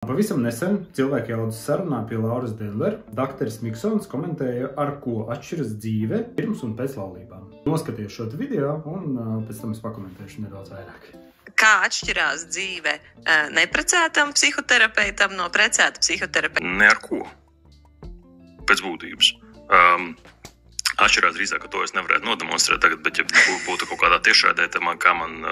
Pavisam nesen cilvēki jaudas sarunā pie Lauras Dendler. Dakteris Miksons komentēja, ar ko atšķiras dzīve pirms un pēc laulībām. Noskaties šo video un pēc tam es pakomentēšu nedaudz vairāk. Kā atšķirās dzīve neprecētam psihoterapeitam no precēta psihoterapeita? Ne ar ko. Pēc būtības. Atšķirās drīzāk, ka to es nevarētu nodemonstrēt tagad, bet ja būtu kaut kādā tiešraidē, kā man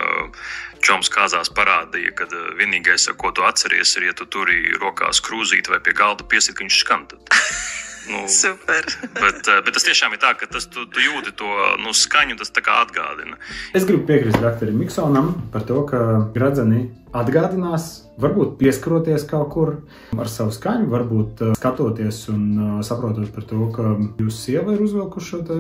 čoms kāzās parādīja, kad vienīgais, ko tu atceries, ir, ja tu turi rokās krūzīti vai pie galda piesit, ka viņš skan. Super. Bet tas tiešām ir tā, ka tu jūti to skaņu, tas tā kā atgādina. Es gribu piekrist dakterim Miksonam par to, ka gradzeni atgādinās, varbūt pieskaroties kaut kur ar savu skaņu, varbūt skatoties un saprotot par to, ka jūsu sieva ir uzvilkuši šo te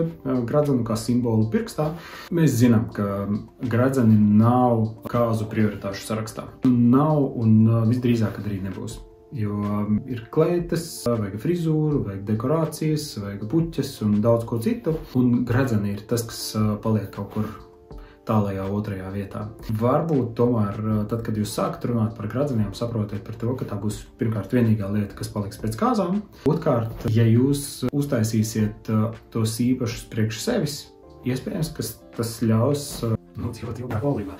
gradzenu kā simbolu pirkstā. Mēs zinām, ka gradzeni nav kāzu prioritāšu sarakstā. Nav un visdrīzāk, kad arī nebūs. Jo ir kleitas, vajag frizūru, vajag dekorācijas, vajag puķes un daudz ko citu. Un gradzeni ir tas, kas paliek kaut kur tālajā otrajā vietā. Varbūt tomēr, tad, kad jūs sākat runāt par gradzeniem, saprotiet par to, ka tā būs pirmkārt vienīgā lieta, kas paliks pēc kāzām. Otrkārt, ja jūs uztaisīsiet tos īpašus priekš sevis, iespējams, ka tas ļaus dzīvot ilgāk laulībā.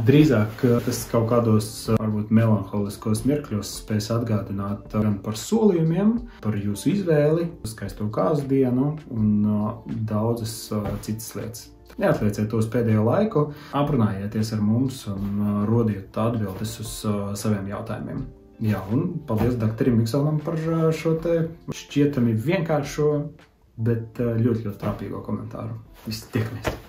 Drīzāk tas kaut kādos varbūt melanholiskos mirkļos spēs atgādināt gan par solījumiem, par jūsu izvēli, skaisto kāzu dienu un daudzas citas lietas. Neatlieciet tos pēdējo laiku, aprunājieties ar mums un rodiet atbildes uz saviem jautājumiem. Jā, un paldies dakterim Miksonam par šo te šķietami vienkāršo, bet ļoti trāpīgo komentāru. Visi tiekamies!